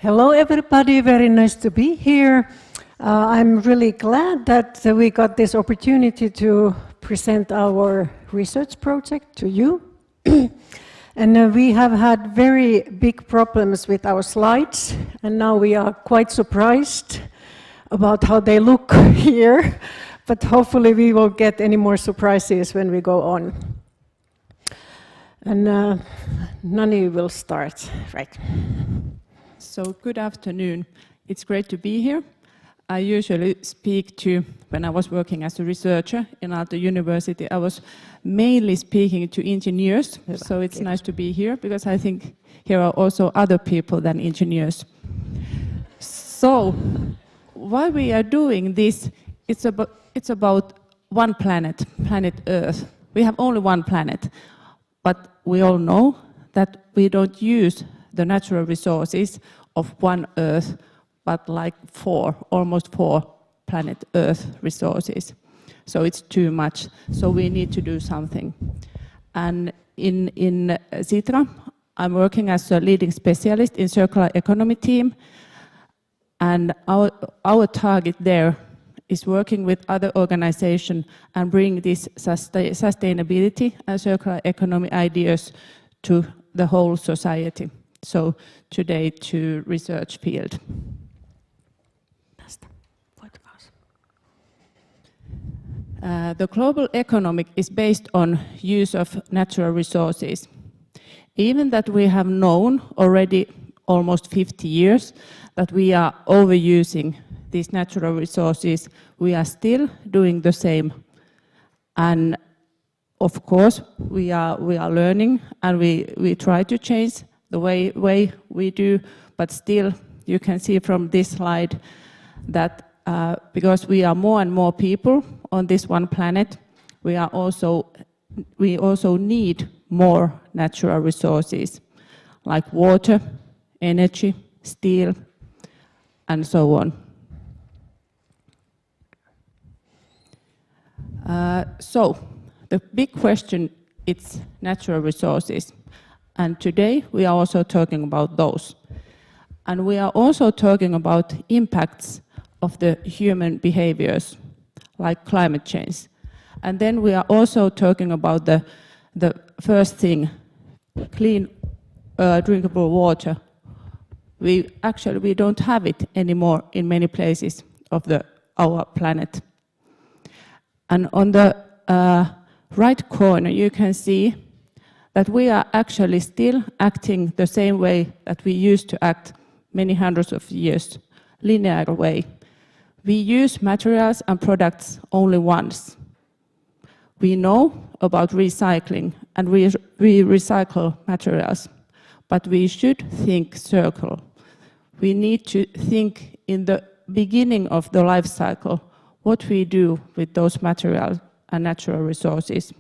Hello everybody, very nice to be here. I'm really glad that we got this opportunity to present our research project to you. And we have had very big problems with our slides, and now we are quite surprised about how they look here, but hopefully we won't get any more surprises when we go on. And Nani will start, right? So good afternoon. It's great to be here. I usually speak to, when I was working as a researcher in Aalto University, I was mainly speaking to engineers. So it's nice to be here because I think here are also other people than engineers. So why we are doing this, it's about one planet, planet Earth. We have only one planet, but we all know that we don't use the natural resources of one Earth, but like almost four planet Earth resources. So it's too much. So we need to do something. And in Sitra, I'm working as a leading specialist in circular economy team. And our target there is working with other organizations and bring this sustainability and circular economy ideas to the whole society. So today to research field. The global economy is based on use of natural resources. Even that we have known already almost 50 years that we are overusing these natural resources, we are still doing the same. And of course, we are learning and we try to change the way we do, but still you can see from this slide that because we are more and more people on this one planet, we also need more natural resources like water, energy, steel, and so on. So the big question is natural resources. And today we are also talking about those. And we are also talking about impacts of the human behaviors, like climate change. And then we are also talking about the first thing, clean drinkable water. We don't have it anymore in many places of our planet. And on the right corner you can see that we are actually still acting the same way that we used to act many hundreds of years, linear way. We use materials and products only once. We know about recycling and we recycle materials, but we should think circle. We need to think in the beginning of the life cycle what we do with those materials and natural resources.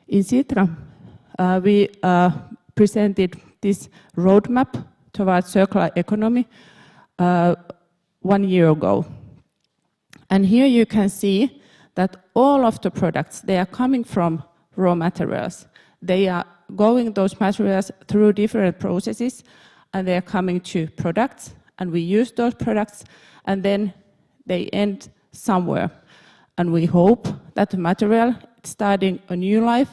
In Sitra, we presented this roadmap towards circular economy 1 year ago. And here you can see that all of the products, they are coming from raw materials. They are going those materials through different processes and they are coming to products and we use those products and then they end somewhere. And we hope that the material is starting a new life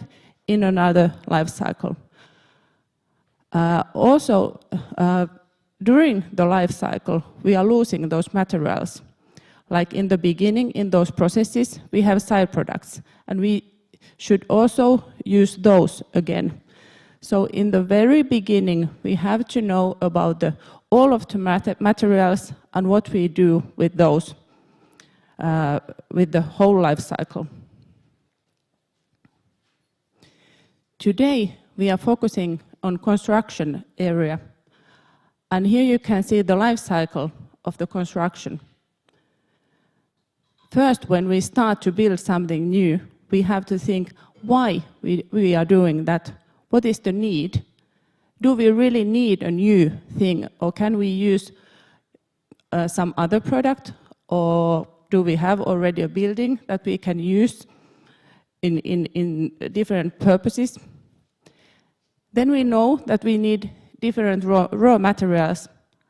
in another life cycle. Also, during the life cycle, we are losing those materials. Like in the beginning, in those processes, we have side products, and we should also use those again. So in the very beginning, we have to know about all of the materials and what we do with those, with the whole life cycle. Today, we are focusing on construction area. And here you can see the life cycle of the construction. First, when we start to build something new, we have to think why we are doing that. What is the need? Do we really need a new thing, or can we use some other product, or do we have already a building that we can use in different purposes? Then we know that we need different raw materials,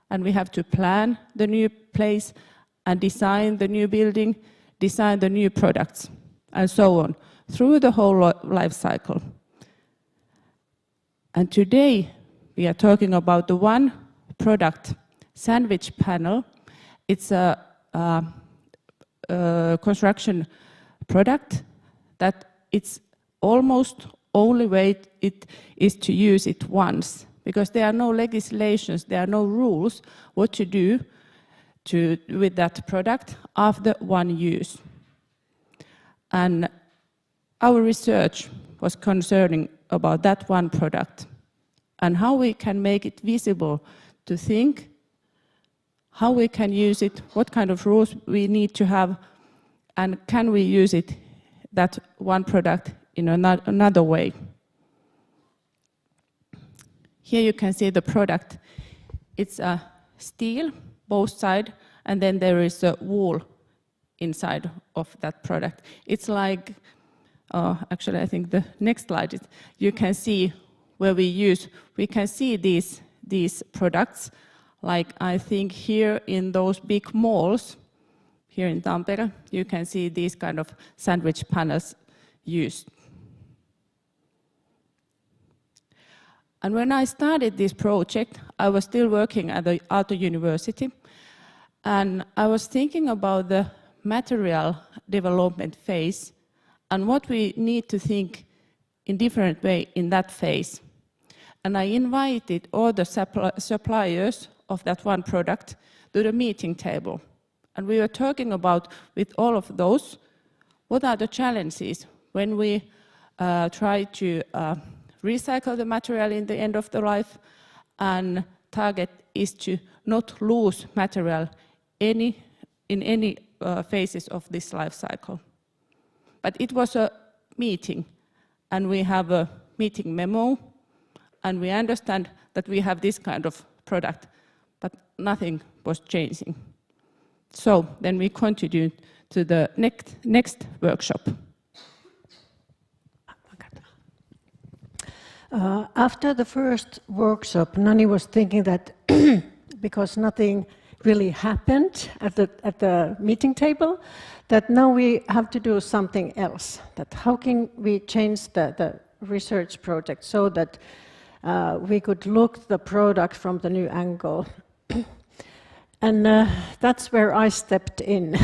and we have to plan the new place and design the new building, design the new products, and so on, through the whole life cycle. And today we are talking about the one product, sandwich panel. It's a construction product that it's almost only way it is to use it once, because there are no legislations, there are no rules what to do with that product after one use. And our research was concerning about that one product and how we can make it visible to think, how we can use it, what kind of rules we need to have, and can we use it, that one product, in another way. Here you can see the product. It's a steel, both sides, and then there is a wool inside of that product. It's like, actually I think the next slide is, you can see where we can see these products, like I think here in those big malls, here in Tampere, you can see these kind of sandwich panels used. And when I started this project, I was still working at the Aalto University, and I was thinking about the material development phase and what we need to think in different way in that phase. And I invited all the suppliers of that one product to the meeting table. And we were talking about, with all of those, what are the challenges when we try to recycle the material in the end of the life, and target is to not lose material in any phases of this life cycle. But it was a meeting, and we have a meeting memo, and we understand that we have this kind of product, but nothing was changing. So then we continued to the next workshop. After the first workshop, Nani was thinking that because nothing really happened at the meeting table, that now we have to do something else. That how can we change the research project so that we could look the product from the new angle. And that's where I stepped in.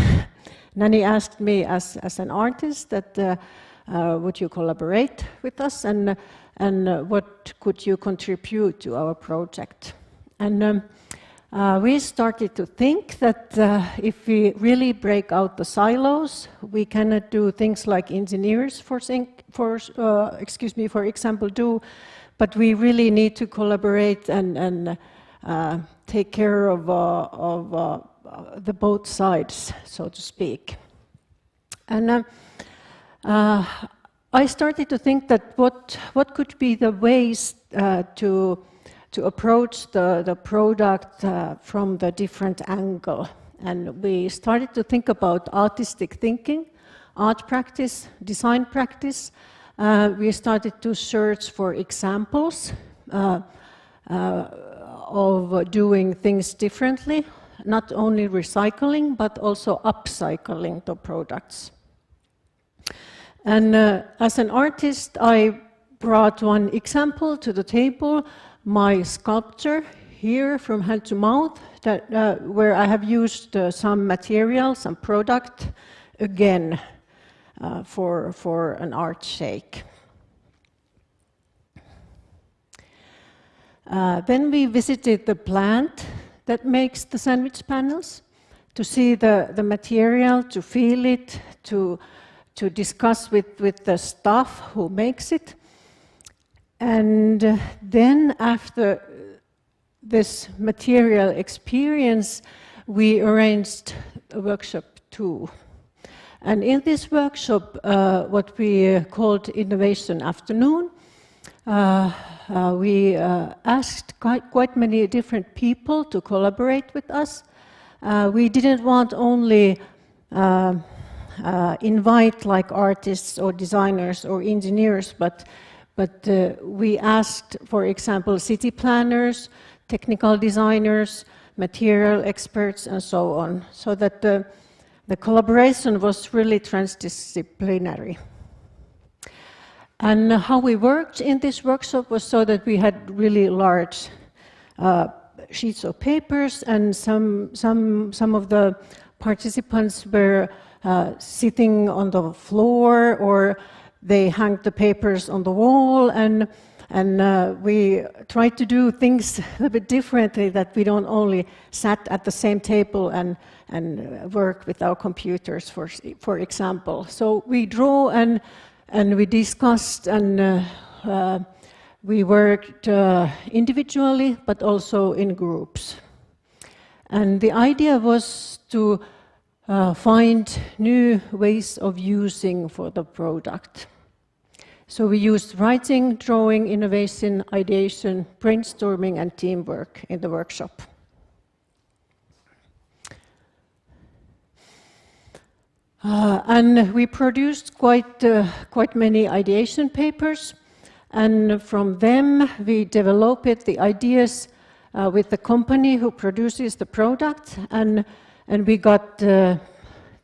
Nani asked me as an artist that would you collaborate with us, and what could you contribute to our project? And we started to think that if we really break out the silos, we cannot do things like engineers, for example, do, but we really need to collaborate and take care of the both sides, so to speak. And I started to think that what could be the ways to approach the product from the different angle. And we started to think about artistic thinking, art practice, design practice. We started to search for examples of doing things differently, not only recycling, but also upcycling the products. And as an artist, I brought one example to the table, my sculpture here from hand to mouth, that, where I have used some material, some product, again, for an art shake. Then we visited the plant that makes the sandwich panels, to see the material, to feel it, to discuss with the staff who makes it. And then after this material experience, we arranged a workshop 2. And in this workshop, what we called Innovation Afternoon, we asked quite many different people to collaborate with us. We didn't want only invite like artists or designers or engineers, but but we asked, for example, city planners, technical designers, material experts, and so on, so that the collaboration was really transdisciplinary. And how we worked in this workshop was so that we had really large sheets of papers, and some of the participants were sitting on the floor, or they hung the papers on the wall, and we tried to do things a little bit differently, that we don't only sat at the same table and work with our computers, for example. So we draw and we discussed, and we worked individually, but also in groups. And the idea was to find new ways of using for the product. So we used writing, drawing, innovation, ideation, brainstorming, and teamwork in the workshop. And we produced quite many ideation papers, and from them we developed the ideas with the company who produces the product, and we got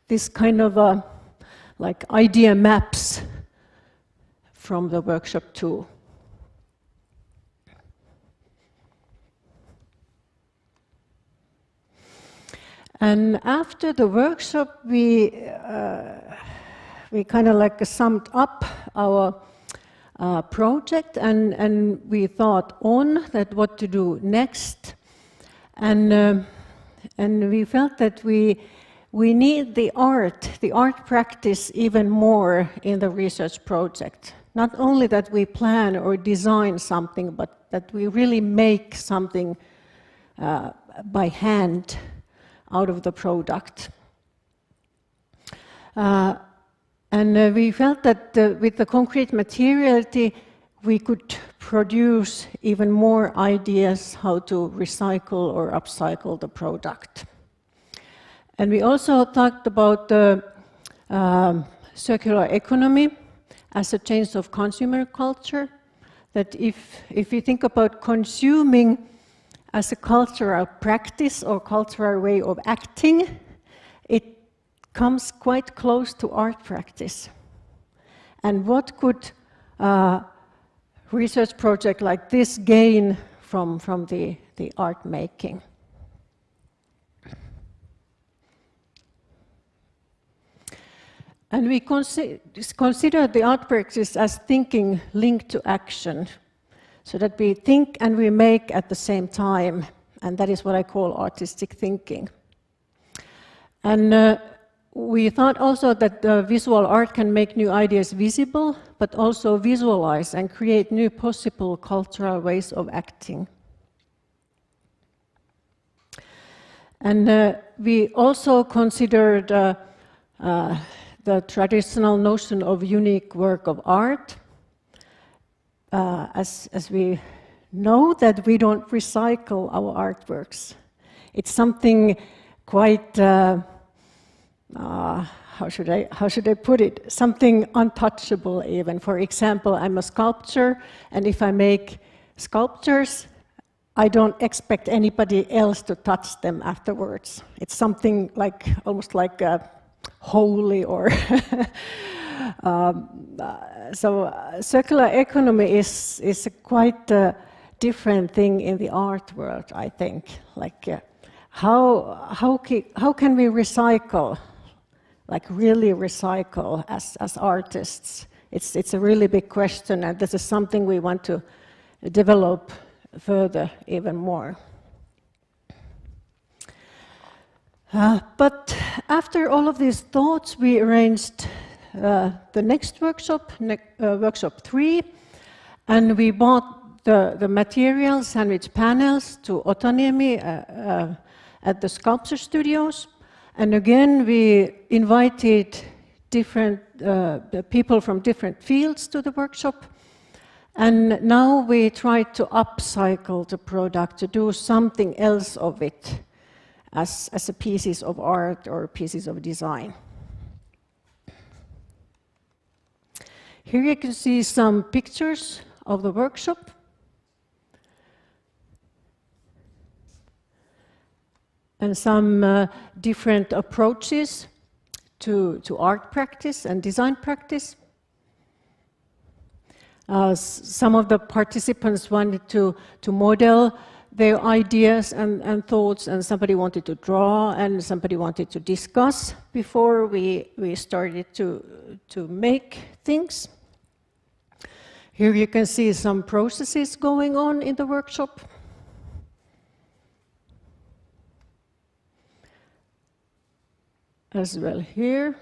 this kind of like idea maps from the workshop too. And after the workshop, we kind of like summed up our project, and we thought on that what to do next, and we felt that we need the art practice even more in the research project. Not only that we plan or design something, but that we really make something by hand out of the product. And we felt that with the concrete materiality, we could produce even more ideas how to recycle or upcycle the product. And we also talked about the circular economy as a change of consumer culture, that if you think about consuming as a cultural practice or cultural way of acting, it comes quite close to art practice. And what could a research project like this gain from the art making? And we consider the art practice as thinking linked to action, so that we think and we make at the same time, and that is what I call artistic thinking. And we thought also that visual art can make new ideas visible, but also visualize and create new possible cultural ways of acting. And we also considered the traditional notion of unique work of art. As we know that we don't recycle our artworks. It's something quite, how should I put it? Something untouchable even. For example, I'm a sculptor, and if I make sculptures, I don't expect anybody else to touch them afterwards. It's something like, almost like holy or so circular economy is a quite different thing in the art world, I think. Like how can we recycle, like really recycle as artists? It's a really big question, and this is something we want to develop further even more. But after all of these thoughts, we arranged the next workshop, workshop 3, and we bought the materials, sandwich panels, to Otaniemi at the sculpture studios. And again, we invited different people from different fields to the workshop. And now we try to upcycle the product, to do something else of it as a pieces of art or pieces of design. Here you can see some pictures of the workshop. And some different approaches to art practice and design practice. Some of the participants wanted to model their ideas and thoughts, and somebody wanted to draw, and somebody wanted to discuss before we started to make things. Here you can see some processes going on in the workshop. As well here.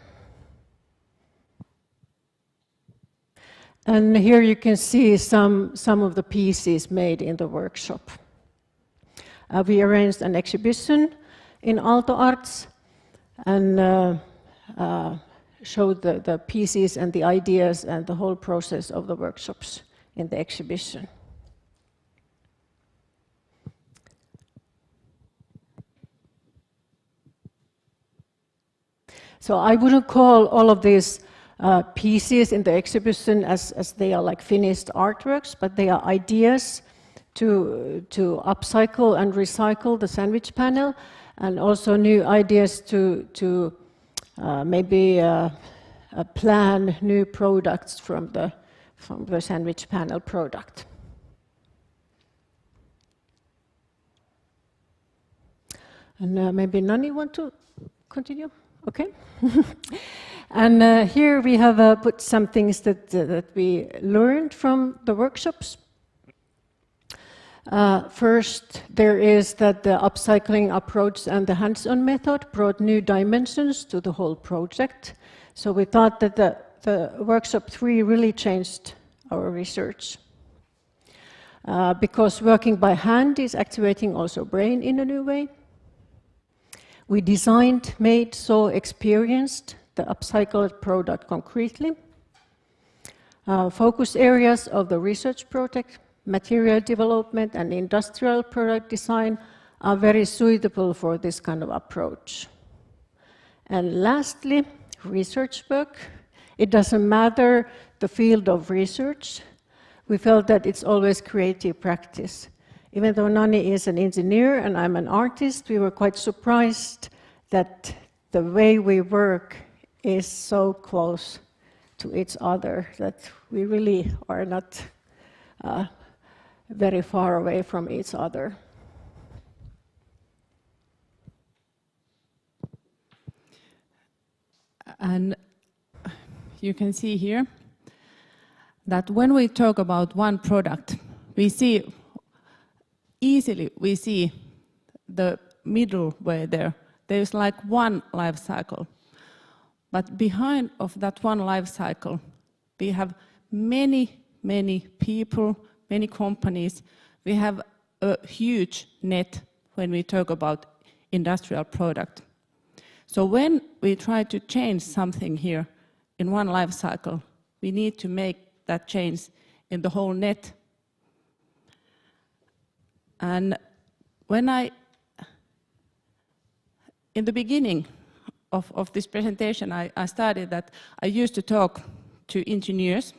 And here you can see some of the pieces made in the workshop. We arranged an exhibition in Aalto Arts and showed the pieces and the ideas and the whole process of the workshops in the exhibition. So I wouldn't call all of these pieces in the exhibition as they are like finished artworks, but they are ideas to upcycle and recycle the sandwich panel, and also new ideas to maybe plan new products from the sandwich panel product. And maybe Nani want to continue? Okay. And here we have put some things that we learned from the workshops. First, there is that the upcycling approach and the hands-on method brought new dimensions to the whole project. So we thought that the workshop 3 really changed our research. Because working by hand is activating also brain in a new way. We designed, made, saw, experienced the upcycled product concretely. Focus areas of the research project, material development and industrial product design are very suitable for this kind of approach. And lastly, research work. It doesn't matter the field of research. We felt that it's always creative practice. Even though Nani is an engineer and I'm an artist, we were quite surprised that the way we work is so close to each other that we really are not very far away from each other. And you can see here that when we talk about one product, we see the middle way there. There's like one life cycle. But behind of that one life cycle, we have many, many people, many companies. We have a huge net when we talk about industrial product. So when we try to change something here in one life cycle, we need to make that change in the whole net. And when in the beginning of this presentation, I started that I used to talk to engineers.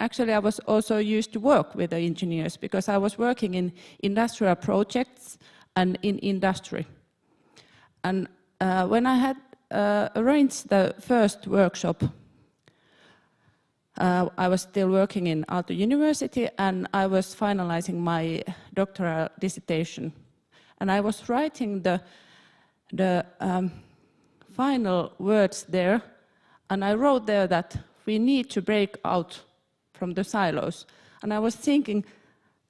Actually, I was also used to work with the engineers because I was working in industrial projects and in industry. And when I had arranged the first workshop, I was still working in Aalto University and I was finalizing my doctoral dissertation. And I was writing the final words there, and I wrote there that we need to break out from the silos. And I was thinking,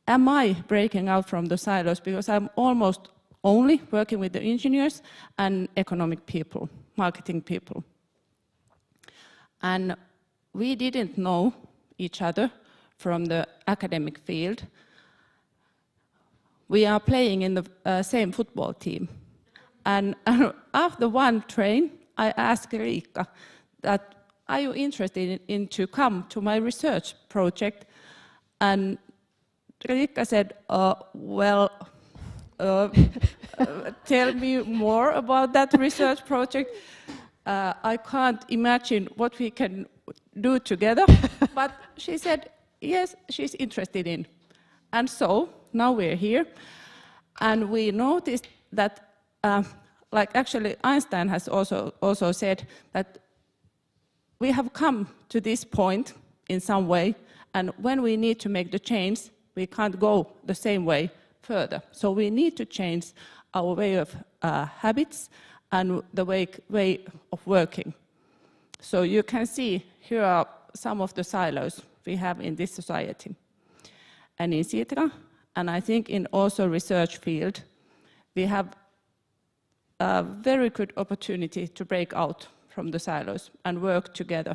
am I breaking out from the silos? Because I'm almost only working with the engineers and economic people, marketing people. And we didn't know each other from the academic field. We are playing in the same football team. And after one train, I asked Riikka that, are you interested in to come to my research project? And Riikka said, tell me more about that research project. I can't imagine what we can do together. But she said, yes, she's interested in. And so now we're here. And we noticed that, like actually Einstein has also said that we have come to this point in some way, and when we need to make the change, we can't go the same way further. So we need to change our way of habits and the way of working. So you can see here are some of the silos we have in this society. And in Sitra, and I think in also research field, we have a very good opportunity to break out from the silos and work together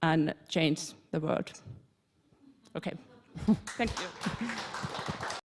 and change the world. Okay, thank you.